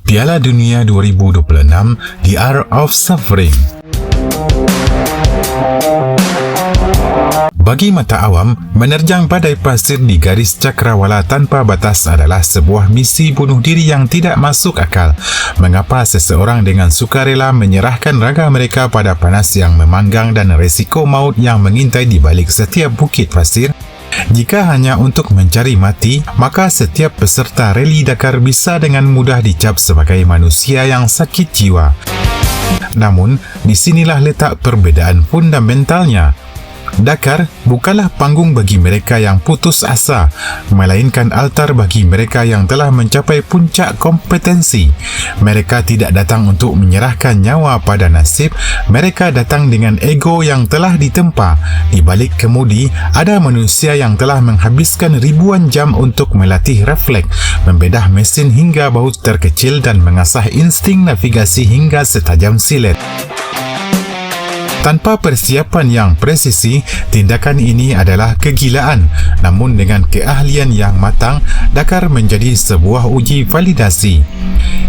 Piala Dunia 2026, The Art of Suffering. Bagi mata awam, menerjang badai pasir di garis cakrawala tanpa batas adalah sebuah misi bunuh diri yang tidak masuk akal. Mengapa seseorang dengan sukarela menyerahkan raga mereka pada panas yang memanggang dan resiko maut yang mengintai di balik setiap bukit pasir? Jika hanya untuk mencari mati, maka setiap peserta reli Dakar bisa dengan mudah dicap sebagai manusia yang sakit jiwa. Namun, disinilah letak perbedaan fundamentalnya. Dakar bukanlah panggung bagi mereka yang putus asa, melainkan altar bagi mereka yang telah mencapai puncak kompetensi. Mereka tidak datang untuk menyerahkan nyawa pada nasib, mereka datang dengan ego yang telah ditempa. Di balik kemudi, ada manusia yang telah menghabiskan ribuan jam untuk melatih refleks, membedah mesin hingga baut terkecil dan mengasah insting navigasi hingga setajam silet. Tanpa persiapan yang presisi, tindakan ini adalah kegilaan. Namun dengan keahlian yang matang, Dakar menjadi sebuah uji validasi.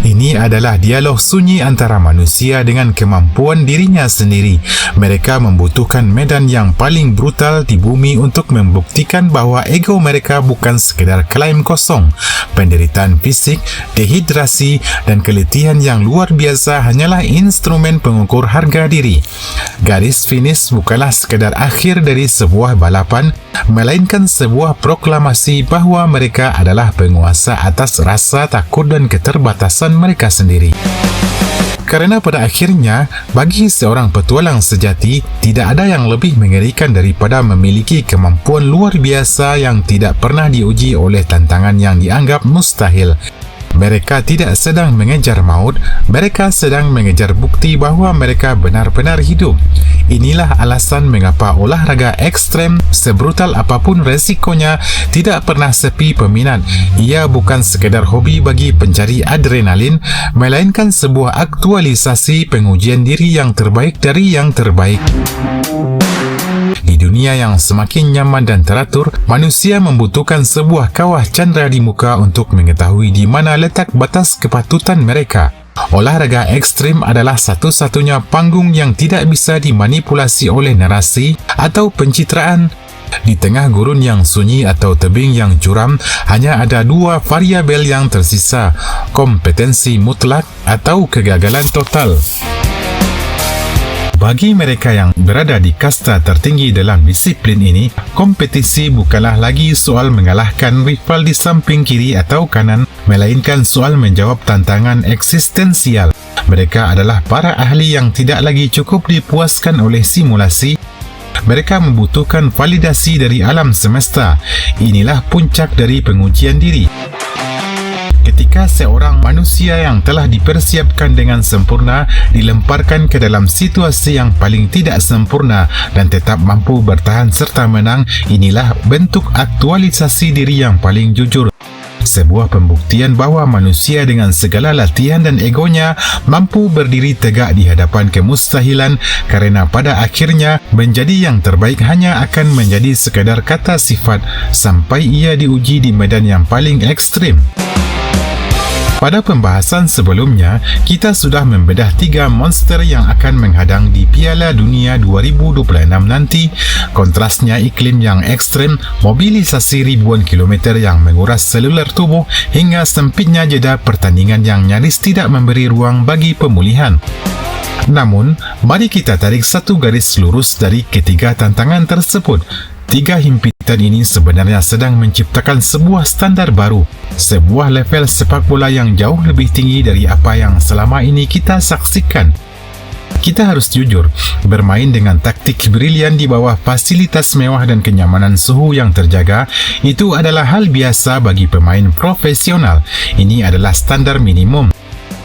Ini adalah dialog sunyi antara manusia dengan kemampuan dirinya sendiri. Mereka membutuhkan medan yang paling brutal di bumi untuk membuktikan bahawa ego mereka bukan sekedar klaim kosong. Penderitaan fisik, dehidrasi dan keletihan yang luar biasa hanyalah instrumen pengukur harga diri. Garis finish bukanlah sekadar akhir dari sebuah balapan, melainkan sebuah proklamasi bahawa mereka adalah penguasa atas rasa takut dan keterbatasan mereka sendiri. Kerana pada akhirnya, bagi seorang petualang sejati, tidak ada yang lebih mengerikan daripada memiliki kemampuan luar biasa yang tidak pernah diuji oleh tantangan yang dianggap mustahil. Mereka tidak sedang mengejar maut, mereka sedang mengejar bukti bahawa mereka benar-benar hidup. Inilah alasan mengapa olahraga ekstrem, sebrutal apapun resikonya, tidak pernah sepi peminat. Ia bukan sekadar hobi bagi pencari adrenalin, melainkan sebuah aktualisasi pengujian diri yang terbaik dari yang terbaik. Di dunia yang semakin nyaman dan teratur, manusia membutuhkan sebuah kawah candera di muka untuk mengetahui di mana letak batas kepatutan mereka. Olahraga ekstrim adalah satu-satunya panggung yang tidak bisa dimanipulasi oleh narasi atau pencitraan. Di tengah gurun yang sunyi atau tebing yang curam, hanya ada dua variabel yang tersisa: kompetensi mutlak atau kegagalan total. Bagi mereka yang berada di kasta tertinggi dalam disiplin ini, kompetisi bukanlah lagi soal mengalahkan rival di samping kiri atau kanan, melainkan soal menjawab tantangan eksistensial. Mereka adalah para ahli yang tidak lagi cukup dipuaskan oleh simulasi. Mereka membutuhkan validasi dari alam semesta. Inilah puncak dari pengujian diri. Ketika seorang manusia yang telah dipersiapkan dengan sempurna dilemparkan ke dalam situasi yang paling tidak sempurna dan tetap mampu bertahan serta menang, inilah bentuk aktualisasi diri yang paling jujur. Sebuah pembuktian bahawa manusia dengan segala latihan dan egonya mampu berdiri tegak di hadapan kemustahilan, kerana pada akhirnya menjadi yang terbaik hanya akan menjadi sekadar kata sifat sampai ia diuji di medan yang paling ekstrim. Pada pembahasan sebelumnya, kita sudah membedah 3 monster yang akan menghadang di Piala Dunia 2026 nanti. Kontrasnya iklim yang ekstrem, mobilisasi ribuan kilometer yang menguras seluler tubuh, hingga sempitnya jeda pertandingan yang nyaris tidak memberi ruang bagi pemulihan. Namun, mari kita tarik satu garis lurus dari ketiga tantangan tersebut. 3 himpitan ini sebenarnya sedang menciptakan sebuah standar baru, sebuah level sepak bola yang jauh lebih tinggi dari apa yang selama ini kita saksikan. Kita harus jujur, bermain dengan taktik brilian di bawah fasilitas mewah dan kenyamanan suhu yang terjaga, itu adalah hal biasa bagi pemain profesional. Ini adalah standar minimum.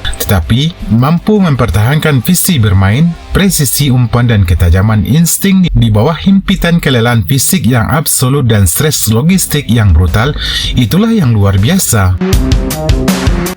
Tetapi, mampu mempertahankan visi bermain, presisi umpan dan ketajaman insting di bawah himpitan kelelahan fisik yang absolut dan stres logistik yang brutal, itulah yang luar biasa.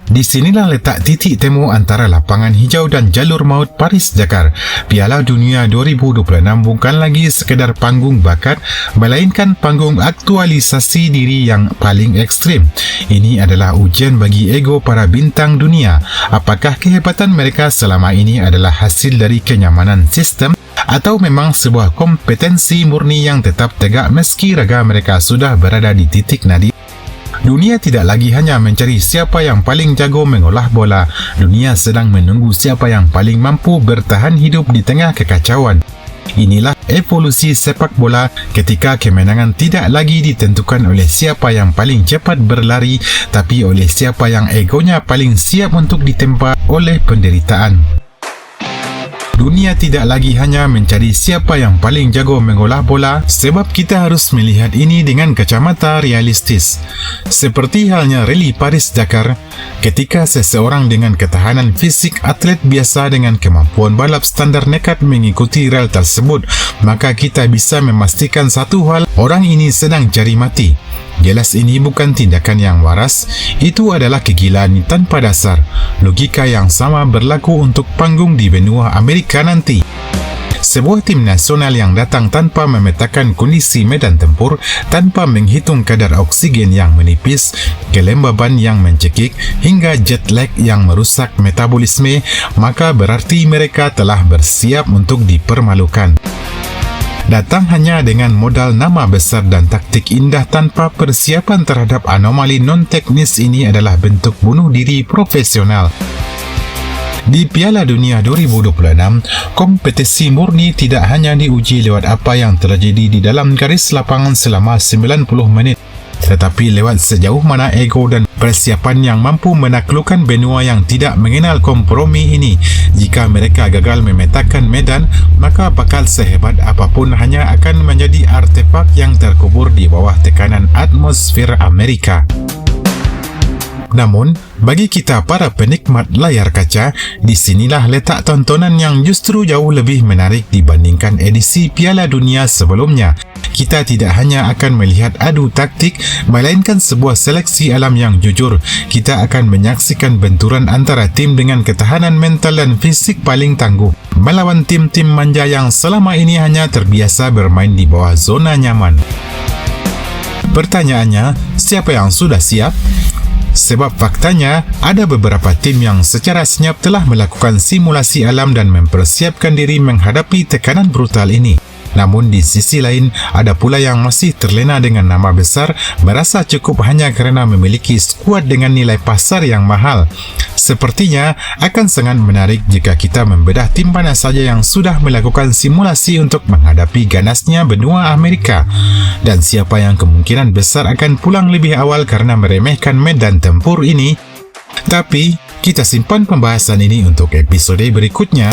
Di sinilah letak titik temu antara lapangan hijau dan jalur maut Paris-Dakar. Piala Dunia 2026 bukan lagi sekedar panggung bakat, melainkan panggung aktualisasi diri yang paling ekstrim. Ini adalah ujian bagi ego para bintang dunia. Apakah kehebatan mereka selama ini adalah hasil dari kenyamanan sistem atau memang sebuah kompetensi murni yang tetap tegak meski raga mereka sudah berada di titik nadi? Dunia tidak lagi hanya mencari siapa yang paling jago mengolah bola. Dunia sedang menunggu siapa yang paling mampu bertahan hidup di tengah kekacauan. Inilah evolusi sepak bola ketika kemenangan tidak lagi ditentukan oleh siapa yang paling cepat berlari, tapi oleh siapa yang egonya paling siap untuk ditempa oleh penderitaan. Dunia tidak lagi hanya mencari siapa yang paling jago mengolah bola, sebab kita harus melihat ini dengan kacamata realistis. Seperti halnya rally Paris-Dakar, ketika seseorang dengan ketahanan fisik atlet biasa dengan kemampuan balap standar nekat mengikuti rel tersebut, maka kita bisa memastikan satu hal, orang ini sedang cari mati. Jelas ini bukan tindakan yang waras, itu adalah kegilaan tanpa dasar. Logika yang sama berlaku untuk panggung di benua Amerika nanti. Sebuah tim nasional yang datang tanpa memetakan kondisi medan tempur, tanpa menghitung kadar oksigen yang menipis, kelembaban yang mencekik, hingga jet lag yang merusak metabolisme, maka berarti mereka telah bersiap untuk dipermalukan. Datang hanya dengan modal nama besar dan taktik indah tanpa persiapan terhadap anomali non-teknis ini adalah bentuk bunuh diri profesional. Di Piala Dunia 2026, kompetisi murni tidak hanya diuji lewat apa yang terjadi di dalam garis lapangan selama 90 menit, tetapi lewat sejauh mana ego dan persiapan yang mampu menaklukkan benua yang tidak mengenal kompromi ini. Jika mereka gagal memetakan medan, maka bakal sehebat apapun hanya akan menjadi artefak yang terkubur di bawah tekanan atmosfer Amerika. Namun, bagi kita para penikmat layar kaca, disinilah letak tontonan yang justru jauh lebih menarik dibandingkan edisi Piala Dunia sebelumnya. Kita tidak hanya akan melihat adu taktik, melainkan sebuah seleksi alam yang jujur. Kita akan menyaksikan benturan antara tim dengan ketahanan mental dan fisik paling tangguh, melawan tim-tim manja yang selama ini hanya terbiasa bermain di bawah zona nyaman. Pertanyaannya, siapa yang sudah siap? Sebab faktanya, ada beberapa tim yang secara senyap telah melakukan simulasi alam dan mempersiapkan diri menghadapi tekanan brutal ini. Namun di sisi lain, ada pula yang masih terlena dengan nama besar, merasa cukup hanya kerana memiliki skuad dengan nilai pasar yang mahal. Sepertinya akan sangat menarik jika kita membedah tim mana saja yang sudah melakukan simulasi untuk menghadapi ganasnya benua Amerika, dan siapa yang kemungkinan besar akan pulang lebih awal karena meremehkan medan tempur ini. Tapi kita simpan pembahasan ini untuk episode berikutnya.